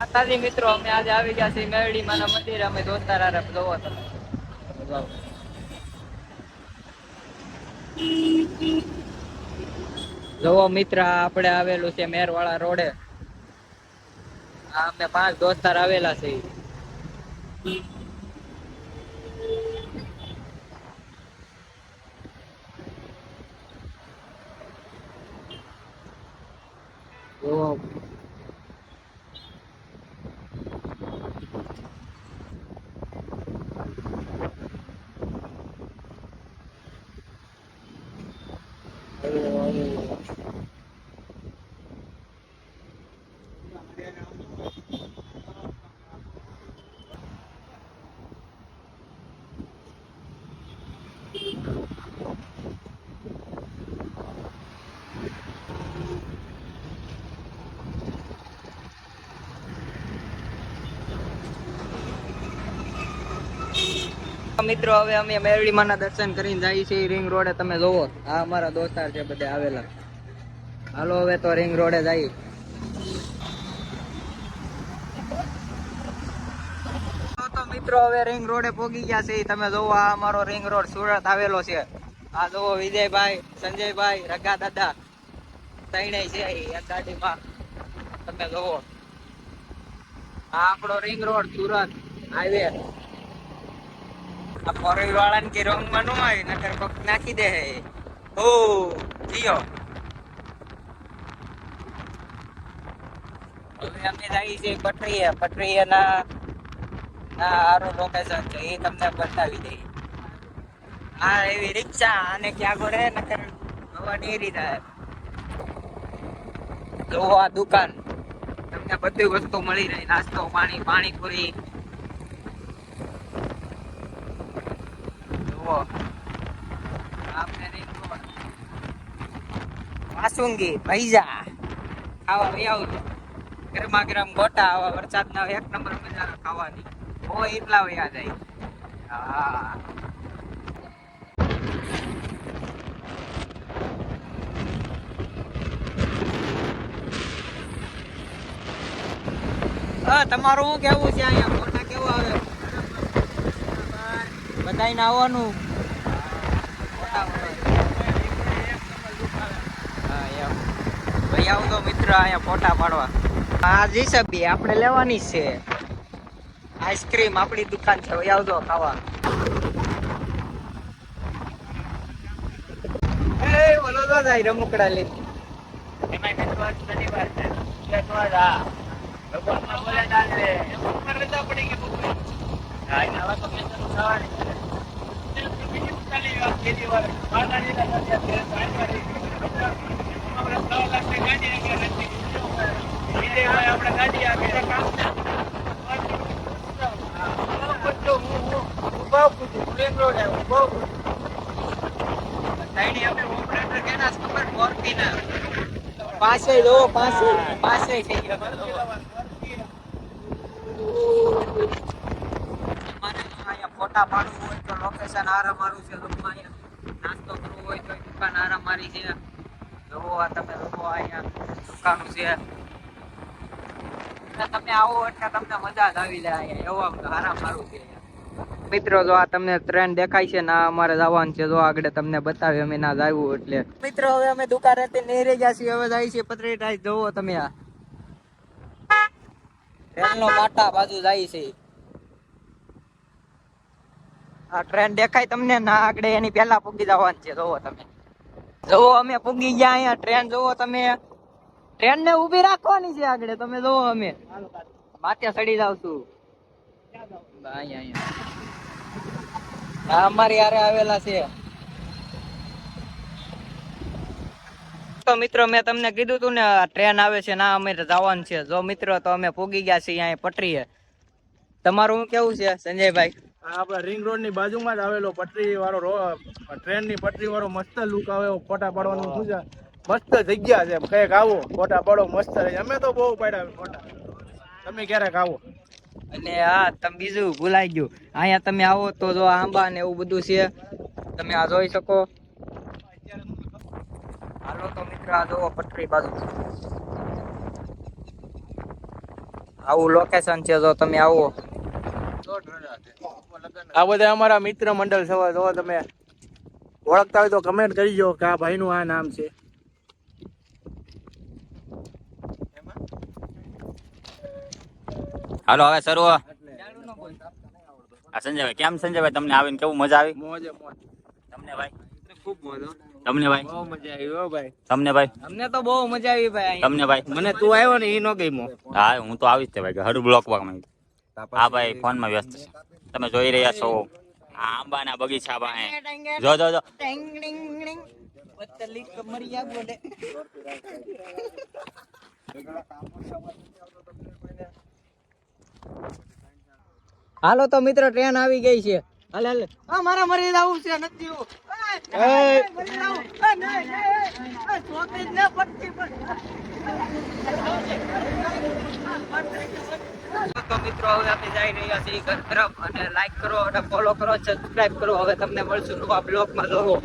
માતાજી મિત્રો, અમે આજે આવી ગયા છીએ મેરડી માના મંદિરે. અમે દોસ્તાર હારે જોવો તમે. જોવો મિત્ર, આપણે આવેલું છે મેરવાળા રોડે. અમે 5 દોસ્તાર આવેલા છે. જોવો. મિત્રો, હવે અમે મેરડી માના દર્શન કરીને જઈએ છીએ રિંગ રોડે. તમે જોવો, આ અમારા દોસ્તાર છે બધા આવેલા. હાલો હવે તો રિંગ રોડે જઈએ. તો મિત્રો, હવે રિંગ રોડે પોગી ગયા છે. તમે જોવો, આ અમારો રિંગ રોડ સુરત આવેલો છે. આ જોવો, વિજયભાઈ, સંજયભાઈ, રગા દાદા ત્રણેય છે એક ગાડીમાં. તમે જોવો, આ આપણો રિંગ રોડ સુરત હાઈવે. આ ફોરવી વાળાને કે રોંગ માં નો હોય, નકર કોક નાખી દે. ઓ જીઓ. હવે અમે જઈએ છીએ પટરીએ ના સારું લોકેશન છે, એ તમને બતાવી દઈએ. હા, એવી રિક્ષા અને ક્યાં ગોળે નકર હવા ડેરી થાય. જોવો આ દુકાન, તમને બધી વસ્તુ મળી રહી. નાસ્તો, પાણી, પાણીપુરી. જોવો, આપણે રિંગ રોડ વાસુંગી પૈઝા ખાવા લઈ આવજો. ગરમા ગરમ ગોટા, આવા વરસાદના એક નંબર મજા ખાવાની. હોય એટલા વયા જાય. હા, તમારું શું કેવું છે? અહીંયા ફોટા કેવું આવે? બધાઈને આવવાનું. હા એમ ભાઈ, આવતો મિત્ર અહીંયા ફોટા પાડવા. આ જીસબી આપણે લેવાની છે. આઈસ્ક્રીમ આપણી દુકાન છે, ભાઈ આવજો ખાવા. એ બોલો તો જાય રમકડા લઈ. એમાં કેટલા શનિવાર છે, કેટલા હા ભગવાન બોલે ચાલે એમાં રજા પડી કે બપોરે. હા, એને હવે તો મેચનું થવાની છે. ચાલી વાત કેદી વાર માતાજી ના દર્શન છે. સાંજવાળી આપણે 6 લાખ ની ગાડી આગળ નથી. વિજયભાઈ આપણે ગાડી આગળ કામ છે. ઉભા પૂછું પ્લેન રોડ આવ્યો. ઉભા સાઈડ આપણે ઓપરેટર કેના ખબર ફોર્ટીના પાસે જો પાસે થઈ ગયો. અહીંયા ફોટા પાડવું હોય તો લોકેશન આરામ મારું છે. અહીંયા નાસ્તો કરવો હોય તો દુકાન આરામ મારી છે. જોવો આ તમે લોકો, અહીંયા દુકાનો છે. તમે આવો એટલે તમને મજા જ આવી જાય. અહીંયા એવું આરામ મારું છે. મિત્રો, જો આ તમને ટ્રેન દેખાય છે ને, આ અમારે જવાનું છે. જો આગળ તમને બતાવી અમે ના આવ્યું એટલે. મિત્રો, હવે અમે દુકાનેથી નીકળી ગયા છીએ. હવે જાય છે પતરી ટાઈસ. જોવો તમે, આ ટ્રેન નો પાટા બાજુ જાય છે. આ ટ્રેન દેખાય તમને ના આગળ, એની પહેલા પૂગી જવાનું છે. જોવો તમે, જોવો અમે પૂગી ગયા અહીંયા. ટ્રેન જોવો તમે, ટ્રેન ને ઉભી રાખવાની છે આગળ. તમે જોવો, અમે માથે ચડી જાવ છું. અહીંયા અમારી હારે આવેલા છે. તો મિત્રો, મેં તમને કીધું તું ને ટ્રેન આવે છે ના, અમે જવાનું છે. જો મિત્રો, તો અમે પૂગી ગયા છીએ અહીંયા પટરીએ. તમારું શું કેવું છે સંજયભાઈ? આપડા રિંગ રોડ ની બાજુમાં જ આવેલો પટરી વાળો ટ્રેન ની પટરી વાળો મસ્ત લુક આવે. ફોટા પાડવાનું શું છે, મસ્ત જગ્યા છે. કઈક આવો ફોટા પાડો, મસ્ત રહે. અમે તો બહુ પાડ્યા ફોટા. તમે ક્યારેક આવો. અને હા, તમે બીજું ભૂલાઈ ગયું, અહીંયા તમે આવો તો જો આંબા ને એવું બધું છે, તમે આ જોઈ શકો. હાલો તો મિત્ર, આ જોવો પટરી બાજુ. આવું લોકેશન છે, જો તમે આવો. આ બધા અમારા મિત્ર મંડળ છે. જો તમે ઓળખતા હોય તો કમેન્ટ કરજો કે આ ભાઈનું આ નામ છે. હાલો હવે શરૂ. આ સંજયભાઈ કેમ? સંજયભાઈ તમને આવીને કેવું મજા આવી? મોજે મોજ. તમને ભાઈ? ખૂબ મજા. તમને ભાઈ? બહુ મજા આવી હો ભાઈ. તમને ભાઈ? અમને તો બહુ મજા આવી ભાઈ. તમને ભાઈ? મને તું આવ્યો ને એ નો ગમ્યો. હા હું તો આવીશ તે ભાઈ, હર બ્લોક માં. હા ભાઈ ફોન માં વ્યસ્ત છે. તમે જોઈ રહ્યા છો આ આંબાના બગીચા પાસે. જો જો જો પતલી કમરિયા બોલે. હાલો તો મિત્ર, ટ્રેન આવી ગઈ છે. હાલ હાલ. આ મારા મરી જવું છે, નથી હું. મરી જાવું. છોકરી જ ના પડતી પણ. તો મિત્રો હવે આપણે જઈ રહ્યા છીએ ઘર તરફ, અને લાઈક કરો અને ફોલો કરો, સબસ્ક્રાઇબ કરો. હવે તમને મળશું નવા બ્લોગમાં. જોવો.